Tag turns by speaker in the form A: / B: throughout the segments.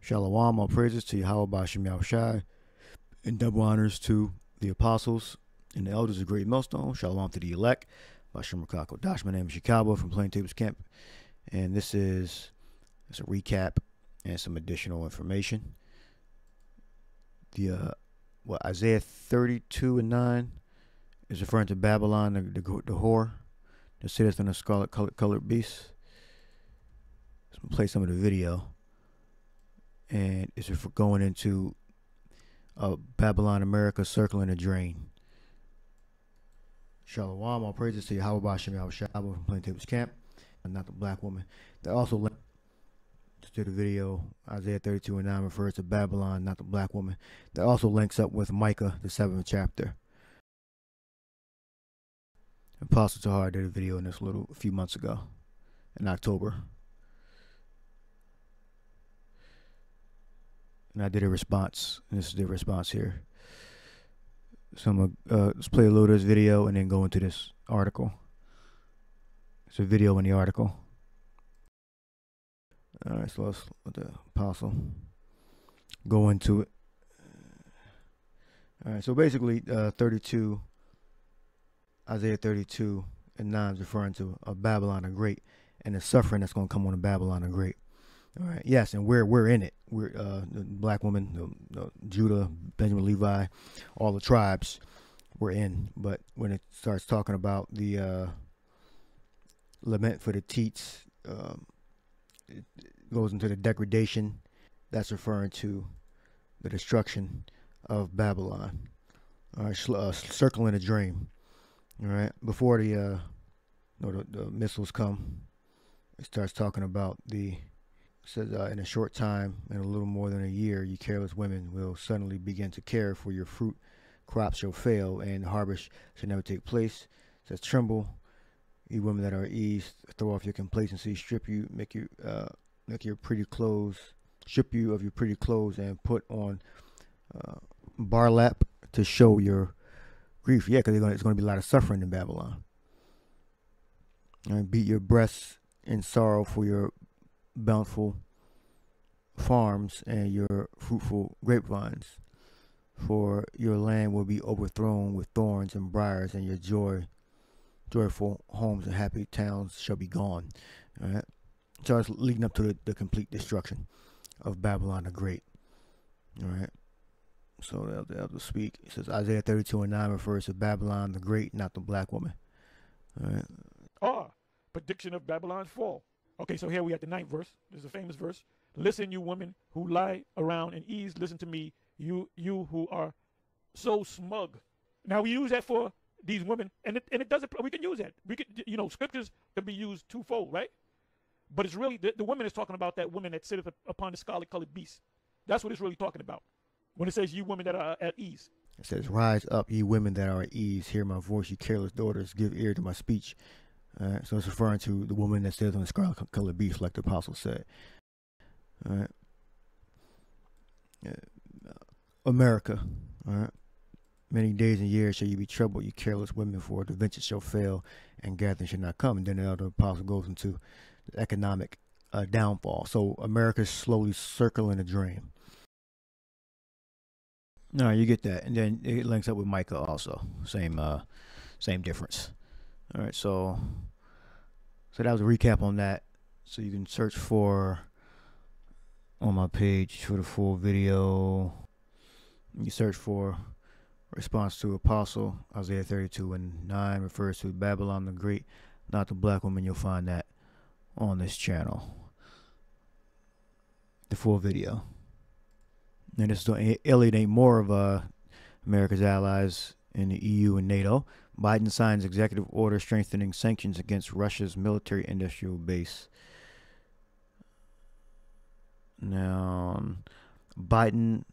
A: Shalom, all praises to Yahweh Bashem Yahushai, and double honors to the apostles and the elders of Great Millstone. Shalom to the elect. Bashem Rakako Dash. My name is Yakalba from Plain Tables Camp, and this is a recap and some additional information. Isaiah 32:9 is referring to Babylon, the whore, the sitteth on a scarlet colored beast. So I'm gonna play some of the video, and it's going into Babylon, America, circling a drain. Shalom, all praises to Yahweh Bashem Yahushua from Plain Tables Camp, and not the black woman. They also linked to the video. Isaiah 32:9 refers to Babylon, not the black woman. That also links up with Micah, the 7th chapter. Apostle Tahar did a video in this a few months ago, in October. And I did a response, and this is the response here. So I'm gonna let's play a little of this video and then go into this article. It's a video in the article. All right, so let's let the apostle go into it. All right, so basically, Isaiah 32:9 is referring to Babylon the Great and the suffering that's going to come on Babylon the Great. All right, yes, and we're in it. We're the black woman, the Judah, Benjamin, Levi, all the tribes we're in. But when it starts talking about the lament for the teats, it goes into the degradation. That's referring to the destruction of Babylon. All right, circling a dream. All right, before the missiles come, it starts talking about it says, in a short time, in a little more than a year, you careless women will suddenly begin to care, for your fruit crops shall fail, and the harvest shall never take place. It says, tremble, you women that are at ease, throw off your complacency, strip you, make your pretty clothes, strip you of your pretty clothes, and put on barlap to show your grief. Yeah, because it's going to be a lot of suffering in Babylon. And beat your breasts in sorrow for your bountiful farms and your fruitful grapevines, for your land will be overthrown with thorns and briars, and your joyful homes and happy towns shall be gone. All right, so it's leading up to the complete destruction of Babylon the Great. All right, so the elder speak. It says Isaiah 32:9 refers to Babylon the Great, not the black woman. All right.
B: Prediction of Babylon's fall. Okay, so here we at the 9th verse. This is a famous verse. Listen, you women who lie around in ease. Listen to me, you who are so smug. Now we use that for these women, and it doesn't. We can use that. We could, scriptures can be used twofold, right? But it's really the woman is talking about that woman that sitteth upon the scarlet-colored beast. That's what it's really talking about when it says you women that are at ease.
A: It says, rise up, ye women that are at ease. Hear my voice, you careless daughters. Give ear to my speech. So it's referring to the woman that sits on the scarlet-colored beast, like the apostle said. All right. America. All right. Many days and years shall you be troubled, you careless women, for the venture shall fail, and gathering shall not come. And then the other apostle goes into the economic downfall. So America's slowly circling a dream. All right, you get that, and then it links up with Micah also. Same difference. All right, so that was a recap on that. So you can search for on my page for the full video. You search for response to apostle. Isaiah 32:9 refers to Babylon the Great, not the black woman. You'll find that on this channel. The full video. And it's to alienate more of America's allies in the EU and NATO. Biden signs executive order strengthening sanctions against Russia's military industrial base. Now, Biden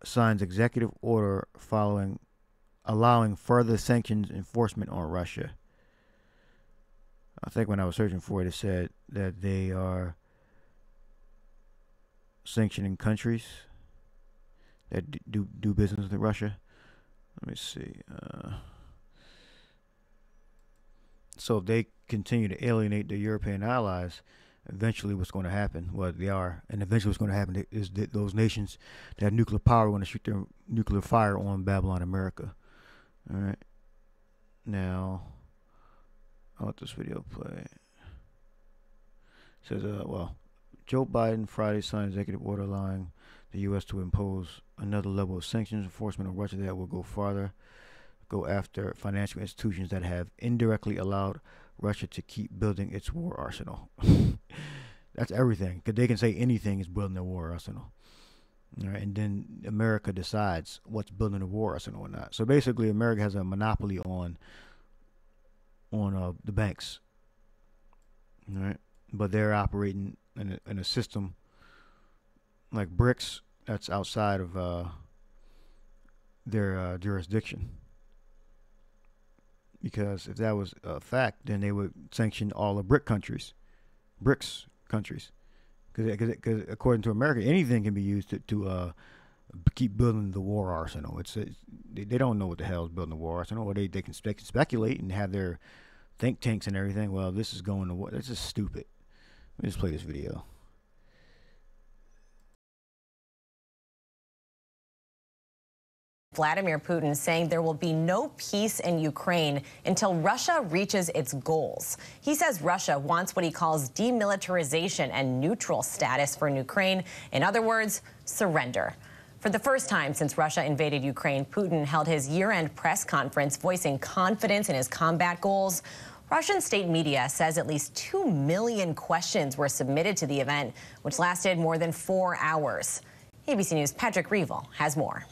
A: signs executive order allowing further sanctions enforcement on Russia. I think when I was searching for it, it said that they are sanctioning countries that do business with Russia. Let me see. So if they continue to alienate their European allies, eventually what's going to happen, well, they are, and eventually what's going to happen is that those nations that have nuclear power want to shoot their nuclear fire on Babylon, America. All right. Now, I'll let this video play. It says, well, Joe Biden Friday signed executive order allowing the U.S. to impose another level of sanctions enforcement on Russia that will go after financial institutions that have indirectly allowed Russia to keep building its war arsenal. That's everything, because they can say anything is building a war arsenal. All right, and then America decides what's building a war arsenal or not. So basically, America has a monopoly on the banks. All right, but they're operating in a system like BRICS that's outside of their jurisdiction. Because if that was a fact, then they would sanction all the BRICS countries. Because according to America, anything can be used to keep building the war arsenal. They don't know what the hell is building the war arsenal, or they can speculate and have their think tanks and everything. Well, this is going to war. That's just stupid. Let me just play this video.
C: Vladimir Putin saying there will be no peace in Ukraine until Russia reaches its goals. He says Russia wants what he calls demilitarization and neutral status for Ukraine. In other words, surrender. For the first time since Russia invaded Ukraine, Putin held his year-end press conference voicing confidence in his combat goals. Russian state media says at least 2 million questions were submitted to the event, which lasted more than 4 hours. ABC News' Patrick Reevell has more.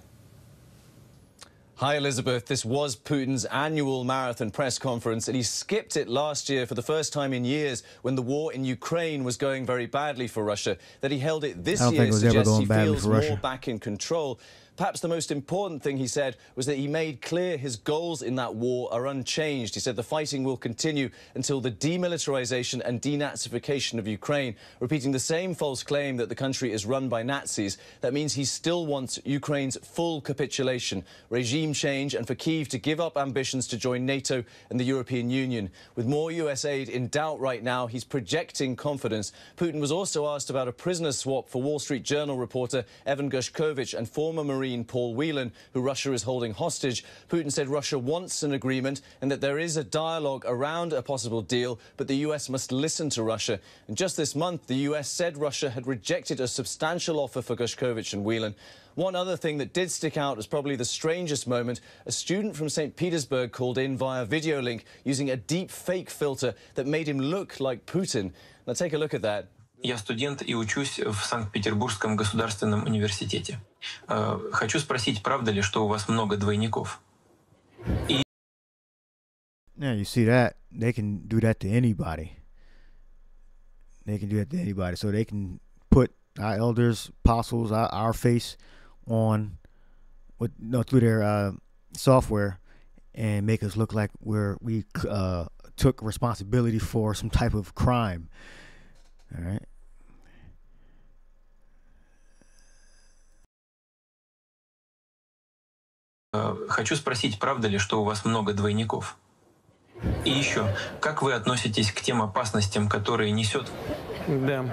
D: Hi, Elizabeth. This was Putin's annual marathon press conference, and he skipped it last year for the first time in years when the war in Ukraine was going very badly for Russia. That he held it this year suggests he feels more back in control. Perhaps the most important thing he said was that he made clear his goals in that war are unchanged. He said the fighting will continue until the demilitarization and denazification of Ukraine, repeating the same false claim that the country is run by Nazis. That means he still wants Ukraine's full capitulation, regime change, and for Kyiv to give up ambitions to join NATO and the European Union. With more US aid in doubt right now, he's projecting confidence. Putin was also asked about a prisoner swap for Wall Street Journal reporter Evan Gershkovich and former Marine Paul Whelan, who Russia is holding hostage. Putin said Russia wants an agreement and that there is a dialogue around a possible deal, but the US must listen to Russia. And just this month, the US said Russia had rejected a substantial offer for Gershkovich and Whelan. One other thing that did stick out as probably the strangest moment, a student from St. Petersburg called in via video link using a deep fake filter that made him look like Putin. Now take a look at that.
E: Я студент и учусь в Санкт-Петербургском государственном университете. Хочу спросить, правда ли, что у вас много двойников?
A: Yeah, you see that? They can do that to anybody. They can do that to anybody. So they can put our elders, apostles, our face on through their software and make us look like we took responsibility for some type of crime. All right.
E: Хочу спросить, правда ли, что у вас много двойников? И еще, как вы относитесь к тем опасностям, которые несет?
F: Да.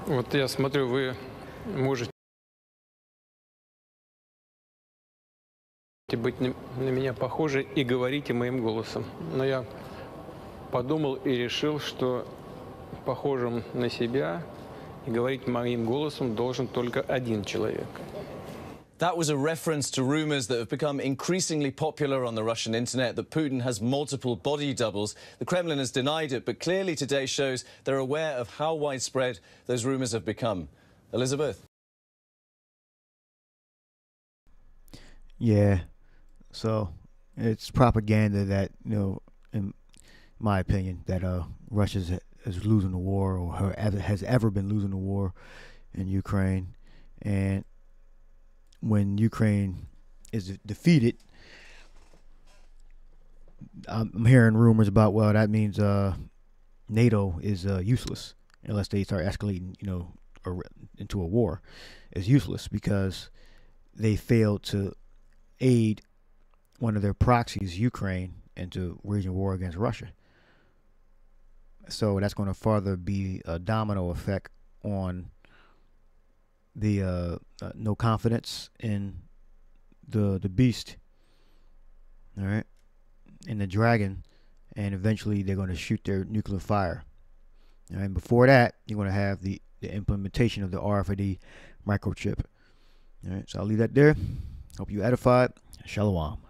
F: Вот я смотрю, вы можете быть на меня похожи и говорите моим голосом. Но я подумал и решил, что похожим на себя и говорить моим голосом должен только один человек.
D: That was a reference to rumors that have become increasingly popular on the Russian internet that Putin has multiple body doubles. The Kremlin has denied it, but clearly today shows they're aware of how widespread those rumors have become. Elizabeth?
A: Yeah, so it's propaganda that, in my opinion, that Russia is losing the war or has ever been losing the war in Ukraine. And when Ukraine is defeated, I'm hearing rumors about, well, that means NATO is useless unless they start escalating, into a war. It's useless because they failed to aid one of their proxies, Ukraine, into waging war against Russia. So that's going to further be a domino effect on the no confidence in the beast, all right, in the dragon, and eventually they're going to shoot their nuclear fire. All right, and before that, you're going to have the implementation of the RFID microchip. All right, so I'll leave that there. Hope you edified. Shalom.